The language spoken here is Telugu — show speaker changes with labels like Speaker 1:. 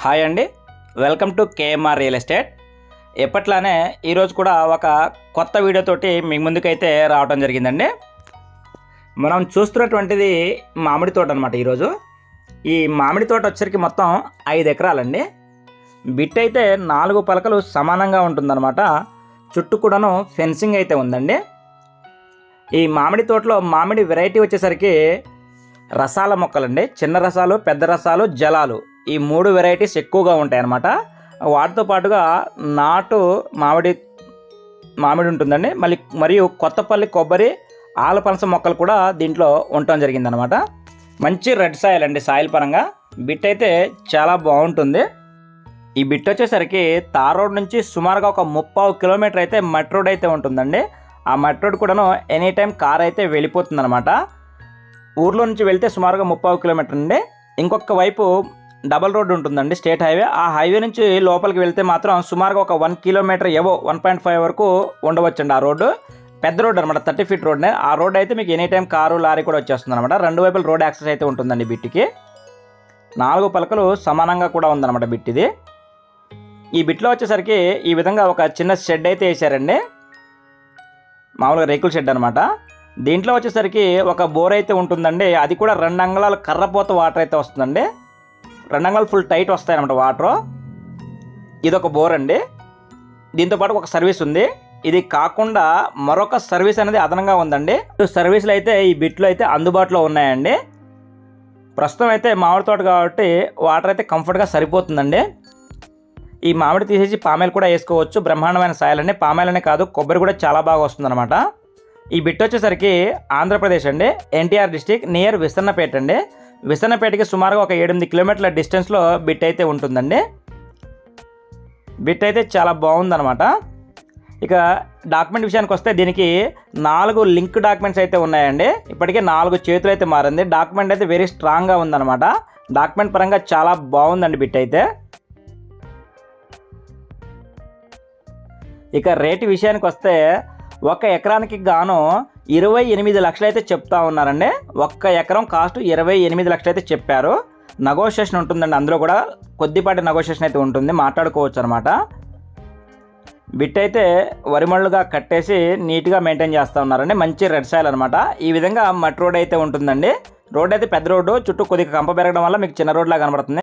Speaker 1: హాయ్ అండి, welcome to KMR real estate. ఎప్పట్లానే ఈరోజు కూడా ఒక కొత్త వీడియోతోటి మీ ముందుకైతే రావడం జరిగిందండి. మనం చూస్తున్నటువంటిది మామిడి తోట అనమాట. ఈరోజు ఈ మామిడి తోట వచ్చరికి మొత్తం 5 ఎకరాలండి. బిట్ అయితే 4 పలకలు సమానంగా ఉంటుందన్నమాట. చుట్టూ కూడాను ఫెన్సింగ్ అయితే ఉందండి. ఈ మామిడి తోటలో మామిడి వెరైటీ వచ్చేసరికి రసాల మొక్కలండి. చిన్న రసాలు, పెద్ద రసాలు, జలాలు, ఈ 3 వెరైటీస్ ఎక్కువగా ఉంటాయి అన్నమాట. వాటితో పాటుగా నాటు మామిడి ఉంటుందండి. మరియు కొత్తపల్లి కొబ్బరి, ఆలపనస మొక్కలు కూడా దీంట్లో ఉండటం జరిగిందనమాట. మంచి రెడ్ సాయిల్ అండి. సాయిల్ పరంగా బిట్ అయితే చాలా బాగుంటుంది. ఈ బిట్ వచ్చేసరికి తార్ రోడ్ నుంచి సుమారుగా ఒక 30 కిలోమీటర్ అయితే మట్ రోడ్ అయితే ఉంటుందండి. ఆ మట్ రోడ్ కూడాను ఎనీ టైం కార్ అయితే వెళ్ళిపోతుందన్నమాట. ఊర్లో నుంచి వెళ్తే సుమారుగా 30 కిలోమీటర్ అండి. ఇంకొక వైపు డబల్ రోడ్డు ఉంటుందండి, స్టేట్ హైవే. ఆ హైవే నుంచి లోపలికి వెళ్తే మాత్రం సుమారుగా ఒక 1 కిలోమీటర్ 1.5 వరకు ఉండవచ్చండి. ఆ రోడ్డు పెద్ద రోడ్డు అనమాట, 30 ఫీట్ రోడ్నే. ఆ రోడ్ అయితే మీకు ఎనీ టైం కారు, లారీ కూడా వచ్చేస్తుంది అనమాట. 2 వైపులు రోడ్ యాక్సెస్ అయితే ఉంటుందండి. బిట్టికి 4 పలకలు సమానంగా కూడా ఉందన్నమాట బిట్ ఇది. ఈ బిట్లో వచ్చేసరికి ఈ విధంగా ఒక చిన్న షెడ్ అయితే వేసారండి, మామూలుగా రేకుల షెడ్ అనమాట. దీంట్లో వచ్చేసరికి ఒక బోర్ అయితే ఉంటుందండి. అది కూడా 2 అంగుళాల కర్రపోత వాటర్ అయితే వస్తుందండి. 2 అంగుళాలు ఫుల్ టైట్ వస్తాయన్నమాట వాటరు. ఇదొక బోర్ అండి. దీంతోపాటు ఒక సర్వీస్ ఉంది. ఇది కాకుండా మరొక సర్వీస్ అనేది అదనంగా ఉందండి. సర్వీసులు అయితే ఈ బిట్లో అయితే అందుబాటులో ఉన్నాయండి. ప్రస్తుతం అయితే మామిడి తోట కాబట్టి వాటర్ అయితే కంఫర్ట్గా సరిపోతుందండి. ఈ మామిడి తీసేసి పామాయిల్ కూడా వేసుకోవచ్చు. బ్రహ్మాండమైన సాయిల్ అండి. పామాయిల్ అనే కాదు, కొబ్బరి కూడా చాలా బాగా వస్తుందన్నమాట. ఈ బిట్ వచ్చేసరికి ఆంధ్రప్రదేశ్ అండి, ఎన్టీఆర్ డిస్టిక్, నియర్ విసన్నపేట అండి. విసన్నపేటకి సుమారుగా ఒక 7-8 కిలోమీటర్ల డిస్టెన్స్లో బిట్ అయితే ఉంటుందండి. బిట్ అయితే చాలా బాగుందన్నమాట. ఇక డాక్యుమెంట్ విషయానికి వస్తే దీనికి 4 లింక్ డాక్యుమెంట్స్ అయితే ఉన్నాయండి. ఇప్పటికే 4 చేతులు అయితే మారింది. డాక్యుమెంట్ అయితే వెరీ స్ట్రాంగ్గా ఉందన్నమాట. డాక్యుమెంట్ పరంగా చాలా బాగుందండి బిట్ అయితే. ఇక రేటు విషయానికి వస్తే 1 ఎకరానికి గాను 28 లక్షలు అయితే చెప్తా ఉన్నారండి. 1 ఎకరం కాస్ట్ 28 లక్షలు అయితే చెప్పారు. నెగోషియేషన్ ఉంటుందండి, అందులో కూడా కొద్దిపాటి నెగోషియేషన్ అయితే ఉంటుంది, మాట్లాడుకోవచ్చు అనమాట. బిట్ అయితే వరిమళ్ళుగా కట్టేసి నీట్గా మెయింటైన్ చేస్తూ ఉన్నారండి. మంచి రెడ్ సాయిల్ అనమాట. ఈ విధంగా మట్ రోడ్ అయితే ఉంటుందండి. రోడ్ అయితే పెద్ద రోడ్డు, చుట్టూ కొద్దిగా కంప పెరగడం వల్ల మీకు చిన్న రోడ్లా కనబడుతుంది.